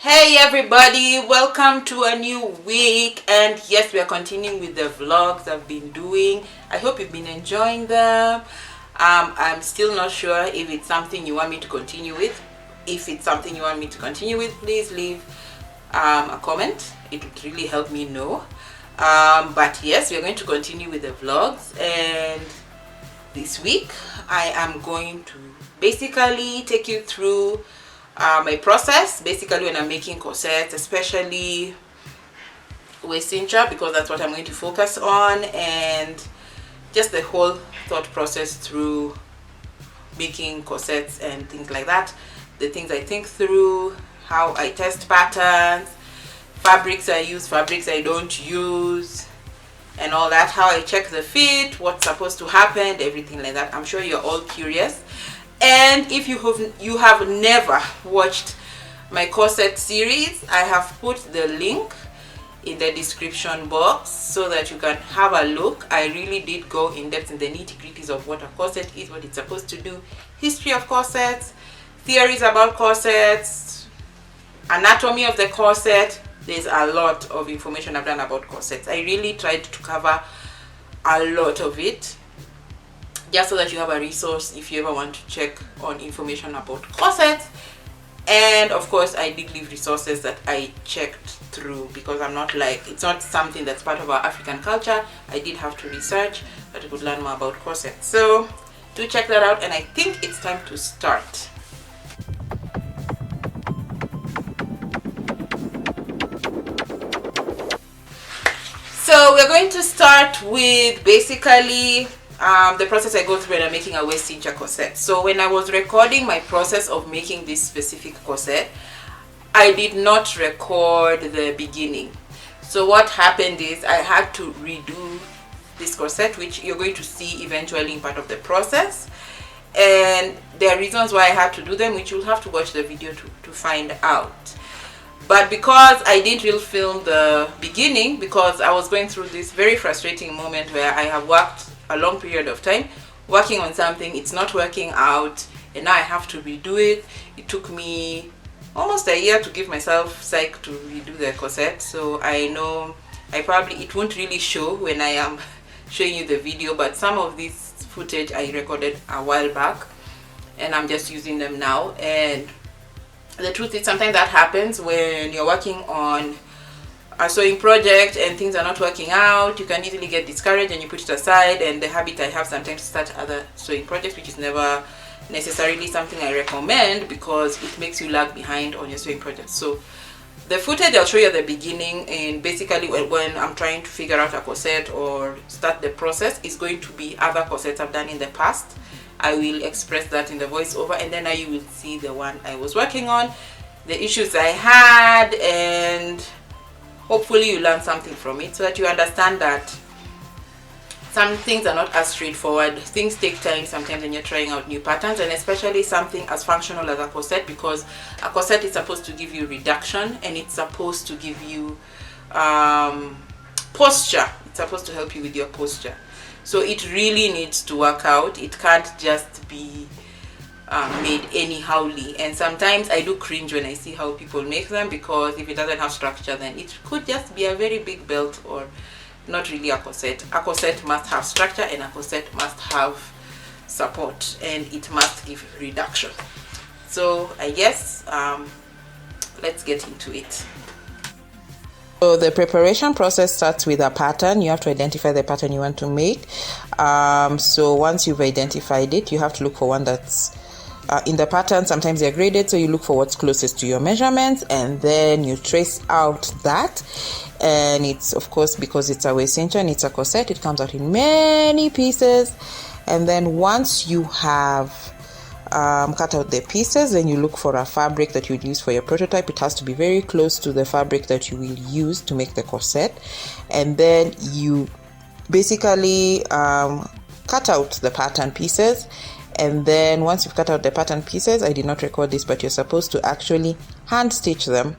Hey everybody, welcome to a new week, and yes, we are continuing with the vlogs I've been doing. I hope you've been enjoying them. I'm still not sure if it's something you want me to continue with. If it's something you want me to continue with, please leave a comment. It would really help me know. But yes, we are going to continue with the vlogs, and this week I am going to basically take you through my process, basically when I'm making corsets, especially waist cincher, because that's what I'm going to focus on, and just the whole thought process through making corsets and things like that, the things I think through, how I test patterns, fabrics I use, fabrics I don't use, and all that, how I check the fit, what's supposed to happen, everything like that. I'm sure you're all curious. And if you have never watched my corset series, I have put the link in the description box so that you can have a look. I really did go in depth in the nitty-gritties of what a corset is, what it's supposed to do, history of corsets, theories about corsets, anatomy of the corset. There's a lot of information I've done about corsets. I really tried to cover a lot of it, just so that you have a resource if you ever want to check on information about corsets. And of course, I did leave resources that I checked through, because I'm not like, it's not something that's part of our African culture. I did have to research that I could learn more about corsets. So do check that out, and I think it's time to start. So we're going to start with basically the process I go through when I'm making a waist cincher corset. So when I was recording my process of making this specific corset, I did not record the beginning. So what happened is I had to redo this corset, which you're going to see eventually in part of the process. And there are reasons why I had to do them, which you'll have to watch the video to find out. But because I didn't really film the beginning, because I was going through this very frustrating moment where I have worked a long period of time working on something, it's not working out, and now I have to redo it. It took me almost a year to give myself psych to redo the corset. So I know it won't really show when I am showing you the video, but some of this footage I recorded a while back and I'm just using them now. And the truth is, sometimes that happens when you're working on a sewing project and things are not working out. You can easily get discouraged and you put it aside, and the habit I have sometimes to start other sewing projects, which is never necessarily something I recommend, because it makes you lag behind on your sewing project. So the footage I'll show you at the beginning, and basically when I'm trying to figure out a corset or start the process, is going to be other corsets I've done in the past. I will express that in the voiceover, and then now you will see the one I was working on, the issues I had, and hopefully you learn something from it, so that you understand that some things are not as straightforward. Things take time sometimes when you're trying out new patterns, and especially something as functional as a corset, because a corset is supposed to give you reduction, and it's supposed to give you posture. It's supposed to help you with your posture. So it really needs to work out. It can't just be made anyhowly. And sometimes I do cringe when I see how people make them, because if it doesn't have structure, then it could just be a very big belt, or not really a corset. A corset must have structure, and a corset must have support, and it must give reduction. So I guess let's get into it. So the preparation process starts with a pattern. You have to identify the pattern you want to make. So once you've identified it, you have to look for one that's in the pattern. Sometimes they're graded, so you look for what's closest to your measurements, and then you trace out that. And it's, of course, because it's a waist cincher and it's a corset, it comes out in many pieces. And then once you have cut out the pieces, then you look for a fabric that you'd use for your prototype. It has to be very close to the fabric that you will use to make the corset. And then you basically cut out the pattern pieces. And then once you've cut out the pattern pieces, I did not record this, but you're supposed to actually hand stitch them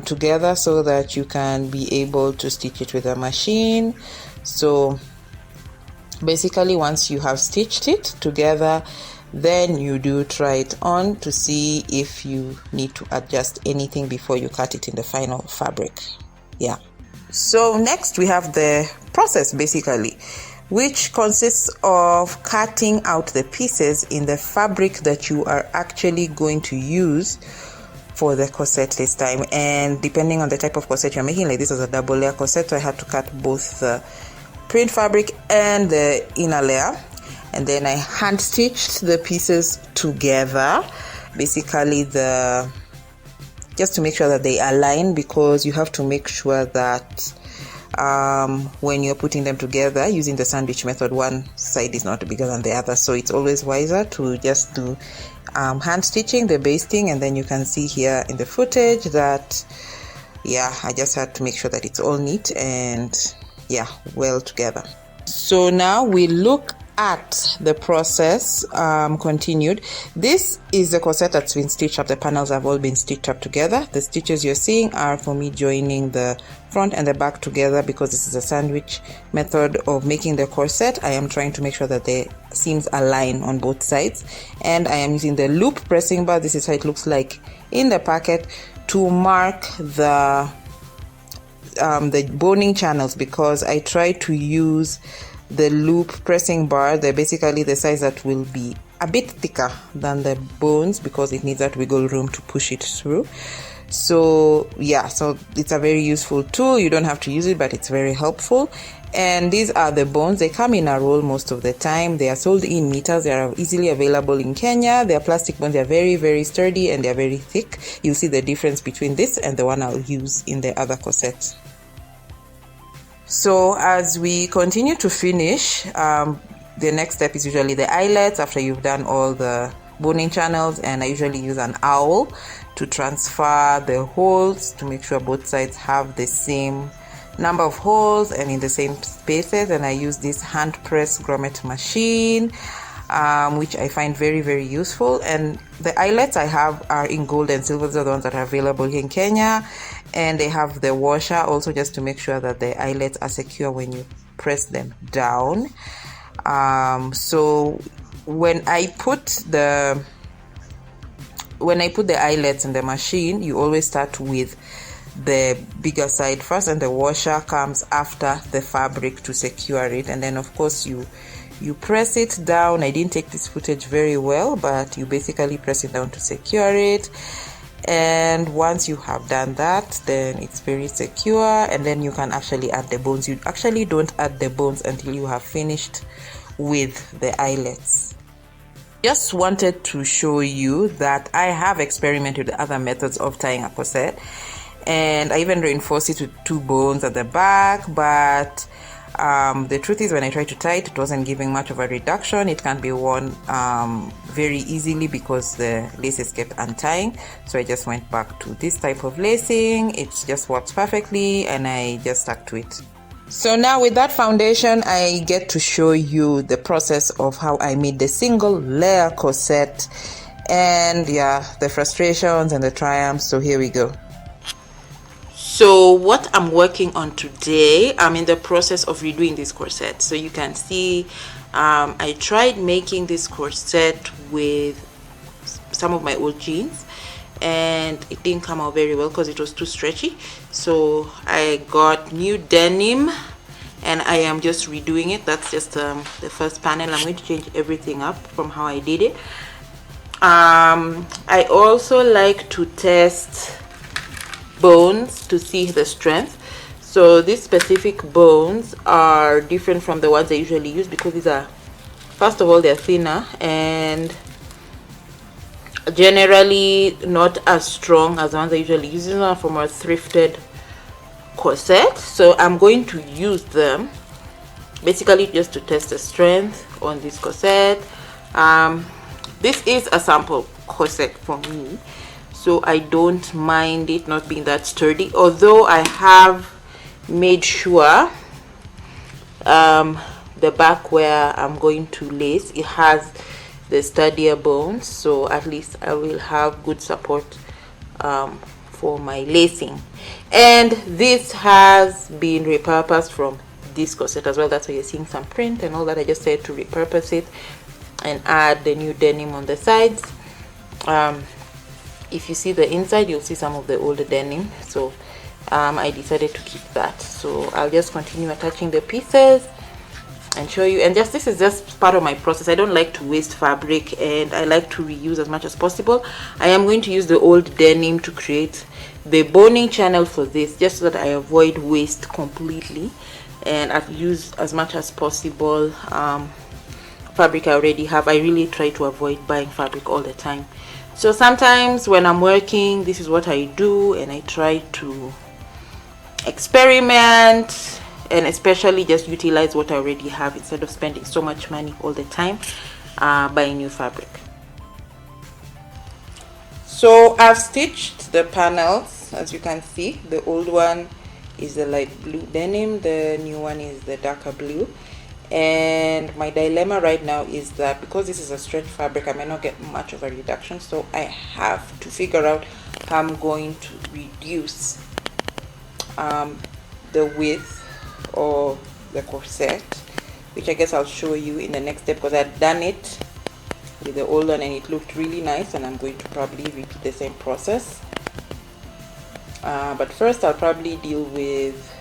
together, so that you can be able to stitch it with a machine. So basically, once you have stitched it together, then you do try it on to see if you need to adjust anything before you cut it in the final fabric. Yeah. So next we have the process basically, which consists of cutting out the pieces in the fabric that you are actually going to use for the corset this time. And depending on the type of corset you're making, like this is a double layer corset, so I had to cut both the print fabric and the inner layer, and then I hand stitched the pieces together, basically just to make sure that they align, because you have to make sure that when you're putting them together using the sandwich method, one side is not bigger than the other, so it's always wiser to just do hand stitching, the basting, and then you can see here in the footage that I just had to make sure that it's all neat and well together. So now we look at the process continued. This is the corset that's been stitched up. The panels have all been stitched up together. The stitches you're seeing are for me joining the front and the back together, because this is a sandwich method of making the corset. I am trying to make sure that the seams align on both sides, and I am using the loop pressing bar. This is how it looks like in the packet, to mark the boning channels, because I try to use the loop pressing bar. They're basically the size that will be a bit thicker than the bones, because it needs that wiggle room to push it through. So so it's a very useful tool. You don't have to use it, but it's very helpful. And these are the bones. They come in a roll most of the time. They are sold in meters. They are easily available in Kenya. They are plastic bones. They are very, very sturdy, and they are very thick. You'll see the difference between this and the one I'll use in the other corset. So as we continue to finish, the next step is usually the eyelets, after you've done all the boning channels, and I usually use an awl to transfer the holes to make sure both sides have the same number of holes and in the same spaces. And I use this hand press grommet machine, which I find very, very useful. And the eyelets I have are in gold and silver. Those are the ones that are available here in Kenya. And they have the washer also, just to make sure that the eyelets are secure when you press them down. So when I put the eyelets in the machine, you always start with the bigger side first, and the washer comes after the fabric to secure it. And then of course you press it down. I didn't take this footage very well, but you basically press it down to secure it. And once you have done that, then it's very secure, and then you can actually add the bones. You actually don't add the bones until you have finished with the eyelets. Just wanted to show you that I have experimented with other methods of tying a corset, and I even reinforced it with 2 bones at the back, but the truth is, when I tried to tie it, it wasn't giving much of a reduction. It can be worn very easily because the laces kept untying. So I just went back to this type of lacing. It just works perfectly, and I just stuck to it. So now with that foundation, I get to show you the process of how I made the single layer corset, and the frustrations and the triumphs. So here we go. So what I'm working on today, I'm in the process of redoing this corset. So you can see I tried making this corset with some of my old jeans, and it didn't come out very well because it was too stretchy. So I got new denim, and I am just redoing it. That's just the first panel. I'm going to change everything up from how I did it. I also like to test bones to see the strength. So these specific bones are different from the ones I usually use, because these are, first of all, they're thinner and generally not as strong as the ones I usually use. These are from a thrifted corset, so I'm going to use them basically just to test the strength on this corset. This is a sample corset for me, so I don't mind it not being that sturdy, although I have made sure the back where I'm going to lace, it has the sturdier bones, so at least I will have good support for my lacing. And this has been repurposed from this corset as well. That's why you're seeing some print and all that. I just said to repurpose it, and add the new denim on the sides. If you see the inside, you'll see some of the older denim, so I decided to keep that. So I'll just continue attaching the pieces and show you. And this is just part of my process. I don't like to waste fabric, and I like to reuse as much as possible. I am going to use the old denim to create the boning channel for this, just so that I avoid waste completely, and I've used as much as possible fabric I already have. I really try to avoid buying fabric all the time. So sometimes when I'm working, this is what I do, and I try to experiment and especially just utilize what I already have instead of spending so much money all the time buying new fabric. So I've stitched the panels. As you can see, the old one is the light blue denim, the new one is the darker blue. And my dilemma right now is that because this is a stretch fabric, I may not get much of a reduction, so I have to figure out how I'm going to reduce the width or the corset, which I guess I'll show you in the next step, because I've done it with the old one and it looked really nice, and I'm going to probably repeat the same process. But first I'll probably deal with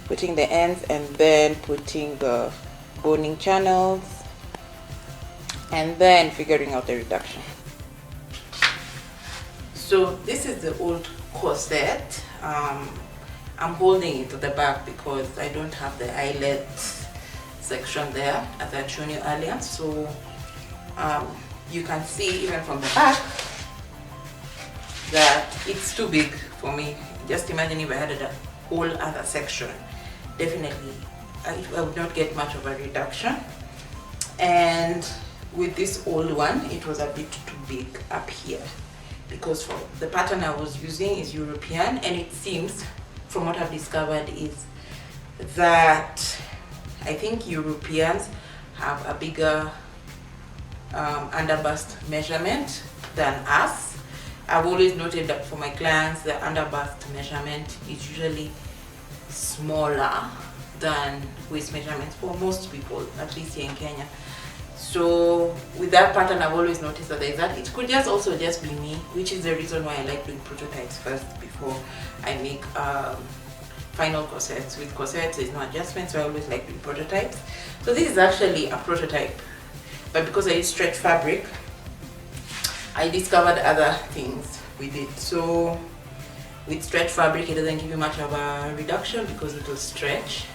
putting the ends and then putting the boning channels and then figuring out the reduction. So this is the old corset. I'm holding it to the back because I don't have the eyelet section there, as I'd shown you earlier. So you can see even from the back that it's too big for me. Just imagine if I had a whole other section. Definitely I would not get much of a reduction. And with this old one, it was a bit too big up here, because for the pattern I was using is European, and it seems from what I've discovered is that I think Europeans have a bigger underbust measurement than us. I've always noted that for my clients, the underbust measurement is usually smaller than waist measurements for most people, at least here in Kenya. So with that pattern, I've always noticed that there's that. It could just also just be me, which is the reason why I like doing prototypes first before I make final corsets. With corsets, there's no adjustments, so I always like doing prototypes. So this is actually a prototype, but because I use stretch fabric, I discovered other things with it. So with stretch fabric, it doesn't give you much of a reduction because it will stretch.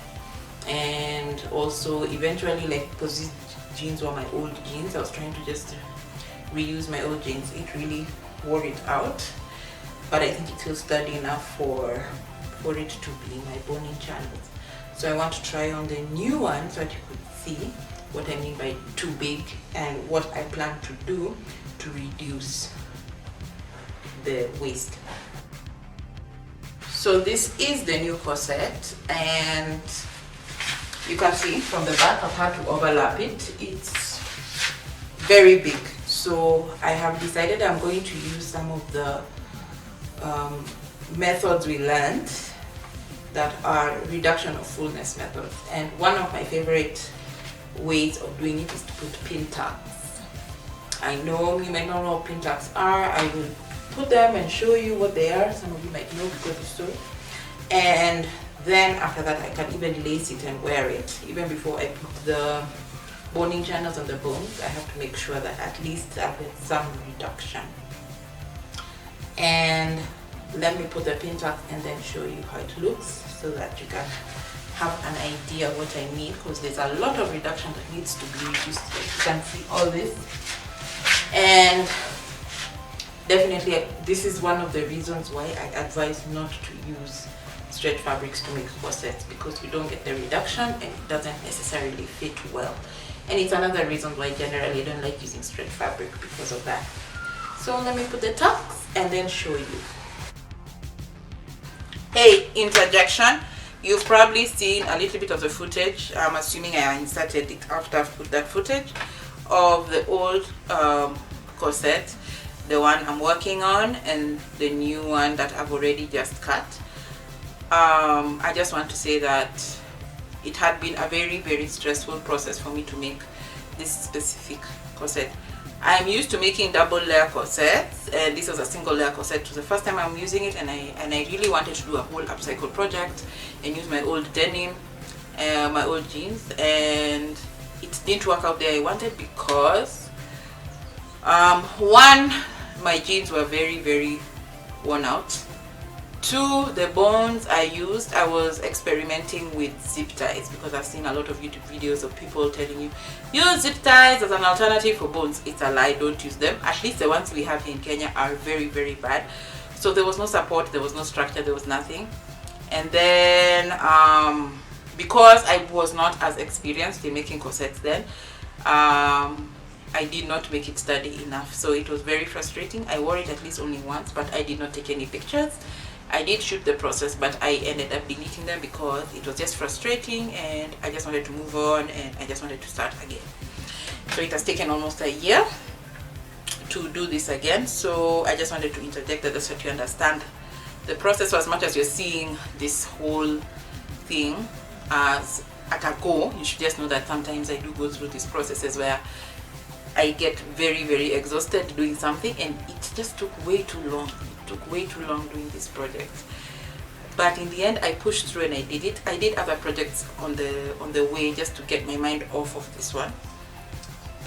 And also eventually, like, because these jeans were my old jeans, I was trying to just reuse my old jeans. It really wore it out, but I think it's still sturdy enough for it to be my boning channels. So I want to try on the new one so that you could see what I mean by too big and what I plan to do to reduce the waist. So this is the new corset, and you can see from the back I've had to overlap it. It's very big, so I have decided I'm going to use some of the methods we learned that are reduction of fullness methods. And one of my favorite ways of doing it is to put pin tags. I know you might not know what pin tags are. I will put them and show you what they are. Some of you might know because you saw it. And then after that, I can even lace it and wear it. Even before I put the boning channels on the bones, I have to make sure that at least I get some reduction. And let me put the pin tag and then show you how it looks so that you can have an idea what I mean, because there's a lot of reduction that needs to be reduced. Like you can see all this. And definitely this is one of the reasons why I advise not to use stretch fabrics to make corsets, because we don't get the reduction and it doesn't necessarily fit well. And it's another reason why generally I don't like using stretch fabric, because of that. So let me put the tucks and then show you. Hey, interjection. You've probably seen a little bit of the footage. I'm assuming I inserted it after I've put that footage of the old corset, the one I'm working on, and the new one that I've already just cut. I just want to say that it had been a very, very stressful process for me to make this specific corset. I'm used to making double layer corsets, and this was a single layer corset. It was the first time I'm using it, and I really wanted to do a whole upcycle project and use my old denim, my old jeans, and it didn't work out the way I wanted because one, my jeans were very worn out. Two, the bones I used, I was experimenting with zip ties because I've seen a lot of YouTube videos of people telling you use zip ties as an alternative for bones. It's a lie, don't use them. At least the ones we have here in Kenya are very bad. So there was no support, there was no structure, there was nothing. And then because I was not as experienced in making corsets then, I did not make it sturdy enough, so it was very frustrating. I wore it at least only once, but I did not take any pictures. I did shoot the process, but I ended up deleting them because it was just frustrating and I just wanted to move on and I just wanted to start again. So it has taken almost a year to do this again, so I just wanted to interject that so that you understand the process. So as much as you're seeing this whole thing as at a go, you should just know that sometimes I do go through these processes where I get very exhausted doing something, and it just took way too long. It took way too long doing this project. But in the end, I pushed through and I did it. I did other projects on the way just to get my mind off of this one.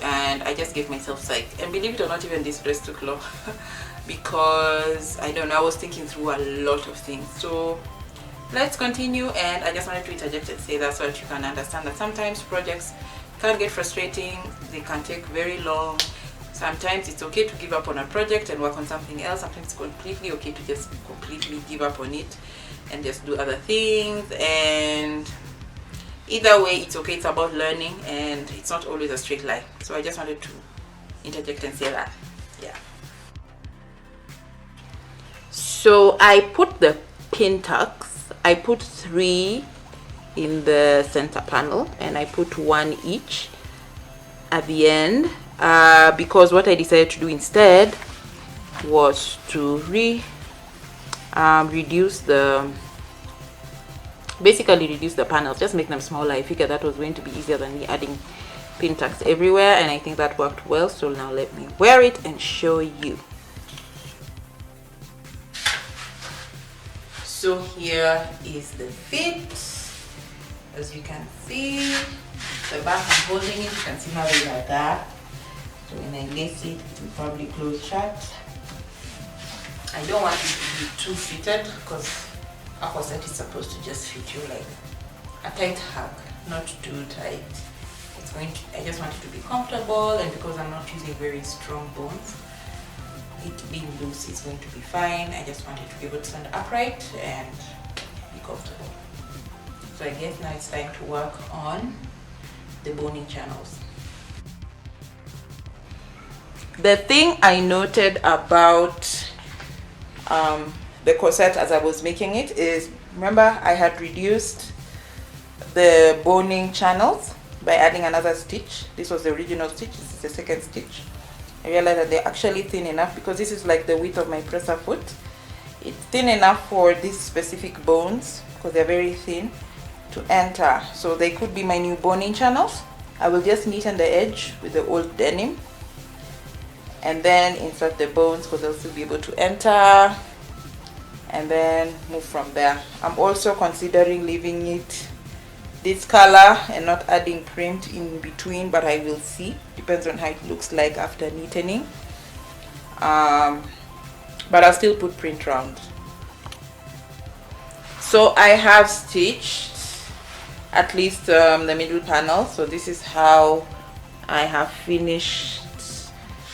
And I just gave myself psych. And believe it or not, even this dress took long because I don't know, I was thinking through a lot of things. So let's continue, and I just wanted to interject and say that so that you can understand that sometimes projects can get frustrating, they can take very long. Sometimes it's okay to give up on a project and work on something else. Sometimes it's completely okay to just completely give up on it and just do other things. And either way, it's okay. It's about learning, and it's not always a straight line. So I just wanted to interject and say that. Yeah. So I put the pin tucks. I put 3 in the center panel, and I put 1 each at the end because what I decided to do instead was to reduce the panels, just make them smaller. I figured that was going to be easier than me adding pin tucks everywhere, and I think that worked well. So now let me wear it and show you. So here is the fit. As you can see, the back I'm holding it, you can see how they are there. So when I lace it, it will probably close shut. I don't want it to be too fitted because a corset is supposed to just fit you like a tight hug, not too tight. I just want it to be comfortable, and because I'm not using very strong bones, it being loose is going to be fine. I just want it to be able to stand upright and be comfortable. So I guess now it's time to work on the boning channels. The thing I noted about the corset as I was making it is, remember I had reduced the boning channels by adding another stitch. This was the original stitch, this is the second stitch. I realized that they're actually thin enough because this is like the width of my presser foot. It's thin enough for these specific bones because they're very thin to enter. So they could be my new boning channels. I will just neaten the edge with the old denim and then insert the bones because they'll still be able to enter, and then move from there. I'm also considering leaving it this color and not adding print in between, but I will see. Depends on how it looks like after neatening. But I'll still put print round. So I have stitched at least the middle panel. So this is how I have finished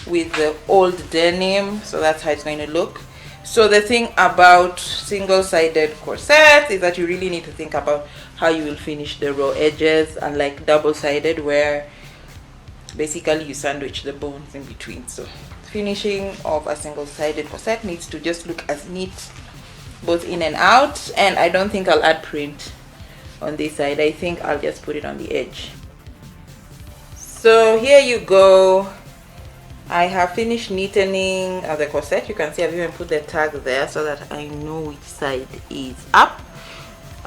with the old denim. So that's how it's going to look. So the thing about single-sided corsets is that you really need to think about how you will finish the raw edges, unlike double-sided where basically you sandwich the bones in between. So finishing of a single-sided corset needs to just look as neat both in and out, and I don't think I'll add print on this side. I think I'll just put it on the edge. So here you go. I have finished neatening the corset. You can see I've even put the tag there so that I know which side is up.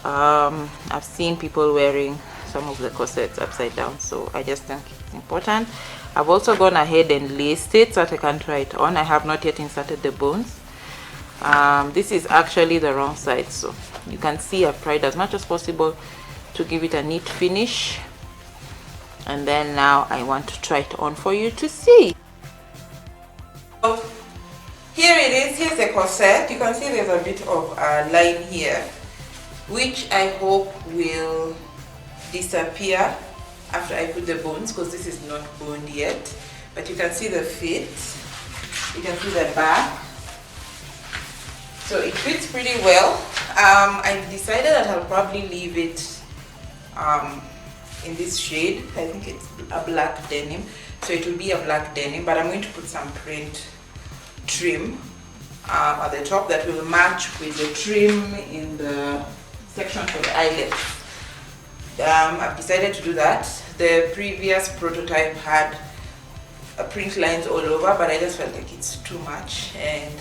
I've seen people wearing some of the corsets upside down, so I just think it's important. I've also gone ahead and laced it so that I can try it on. I have not yet inserted the bones. This is actually the wrong side, so you can see I've tried as much as possible to give it a neat finish, and then now I want to try it on for you to see. So here it is. Here's the corset. You can see there's a bit of a line here, which I hope will disappear after I put the bones, because this is not boned yet. But you can see the fit, you can see the back, so it fits pretty well. I decided that I'll probably leave it in this shade. I think it's a black denim, so it will be a black denim, but I'm going to put some print trim at the top that will match with the trim in the section for the eyelets. I've decided to do that. The previous prototype had print lines all over, but I just felt like it's too much, and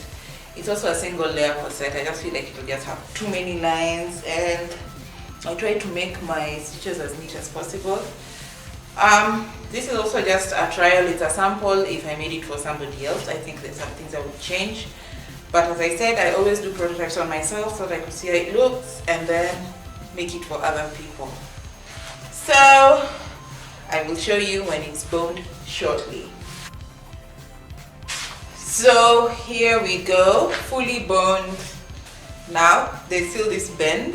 it's also a single layer corset. I just feel like it will just have too many lines, and I try to make my stitches as neat as possible. This is also just a trial, it's a sample. If I made it for somebody else, I think there's some things I would change, but as I said, I always do prototypes on myself so that I could see how it looks and then make it for other people. So I will show you when it's boned shortly. So here we go, fully boned. Now there's still this bend.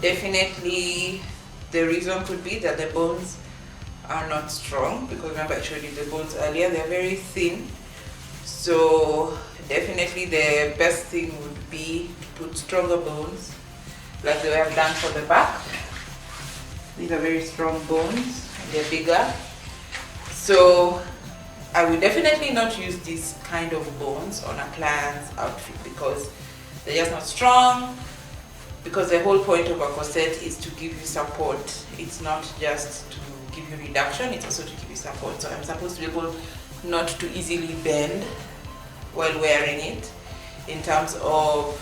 Definitely the reason could be that the bones are not strong, because remember I showed you the bones earlier, they're very thin. So definitely the best thing would be to put stronger bones, like the way I've done for the back. These are very strong bones, they're bigger. So I will definitely not use these kind of bones on a client's outfit because they're just not strong. Because the whole point of a corset is to give you support. It's not just to give you reduction, it's also to give you support. So I'm supposed to be able not to easily bend while wearing it. In terms of,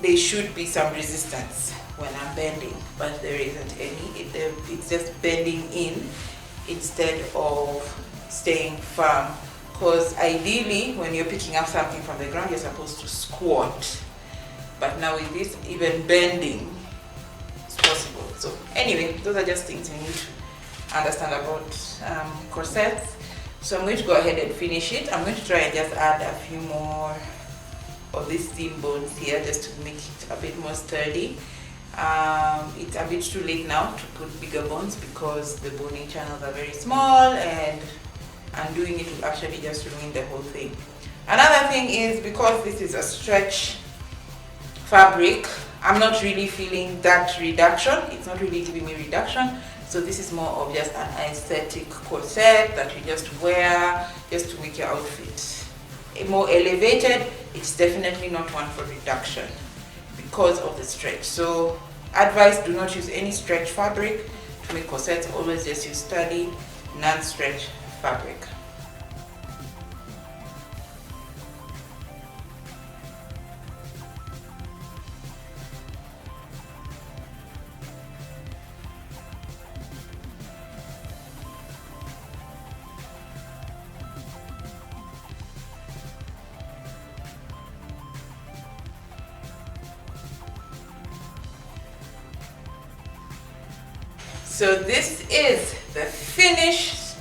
there should be some resistance when I'm bending, but there isn't any. It's just bending in instead of staying firm. Because ideally, when you're picking up something from the ground, you're supposed to squat. But now with this, even bending is possible. So anyway, those are just things you need to understand about corsets. So I'm going to go ahead and finish it. I'm going to try and just add a few more of these seam bones here just to make it a bit more sturdy. It's a bit too late now to put bigger bones because the boning channels are very small, and undoing it will actually just ruin the whole thing. Another thing is, because this is a stretch fabric, I'm not really feeling that reduction. It's not really giving me reduction. So this is more of just an aesthetic corset that you just wear just to make your outfit more elevated. It's definitely not one for reduction because of the stretch. So advice, do not use any stretch fabric to make corsets. Always just use sturdy, non-stretch fabric. So this is the finished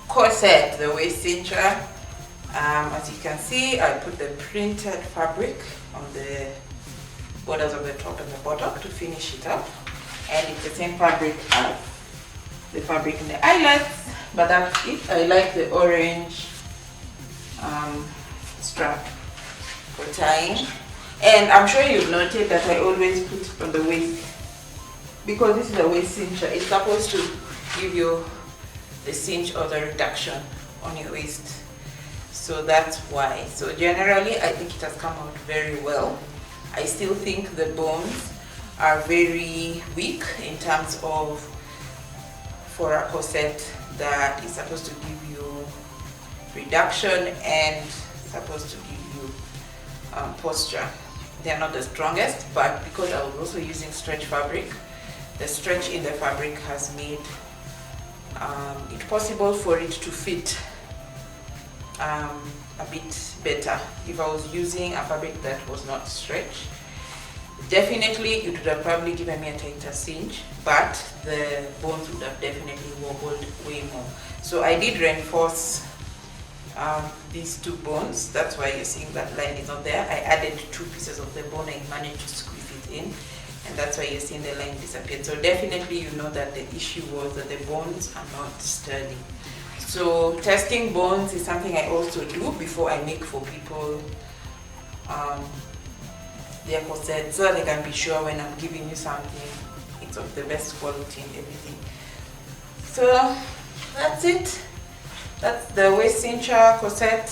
corset, the waist cincher. As you can see, I put the printed fabric on the borders of the top and the bottom to finish it up. And it's the same fabric as the fabric in the eyelets, but that's it. I like the orange strap for tying. And I'm sure you've noted that I always put it on the waist, because this is a waist cincher. It's supposed to give you the cinch or the reduction on your waist. So that's why. So generally, I think it has come out very well. I still think the bones are very weak in terms of, for a corset that is supposed to give you reduction and supposed to give you posture. they are not the strongest, but because I was also using stretch fabric, the stretch in the fabric has made it possible for it to fit a bit better. If I was using a fabric that was not stretch, definitely it would have probably given me a tighter cinch, but the bones would have definitely wobbled way more. So I did reinforce these two bones. That's why you're seeing that line is not there. I added 2 pieces of the bone. I managed to squeeze it in, and that's why you're seeing the line disappeared. So definitely you know that the issue was that the bones are not sturdy. So testing bones is something I also do before I make for people their corset, so that they can be sure when I'm giving you something it's of the best quality and everything. So that's it. That's the waist cincher corset.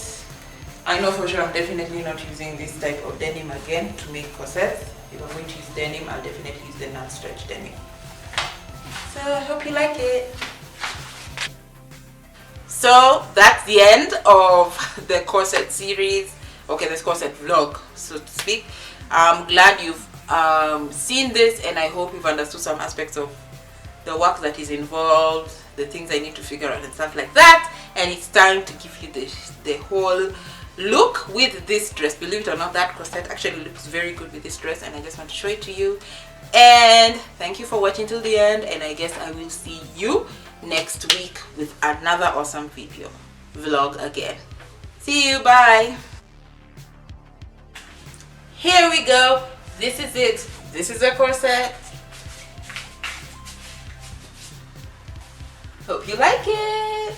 I know for sure I'm definitely not using this type of denim again to make corsets. If I'm going to use denim, I'll definitely use the non-stretch denim. So I hope you like it. So that's the end of the corset series. Okay, this corset vlog, so to speak. I'm glad you've seen this, and I hope you've understood some aspects of the work that is involved, the things I need to figure out and stuff like that. And it's time to give you the whole look with this dress. Believe it or not, that corset actually looks very good with this dress, and I just want to show it to you. And thank you for watching till the end, and I guess I will see you next week with another awesome video vlog again. See you, bye. Here we go. This is it. This is a corset. Hope you like it.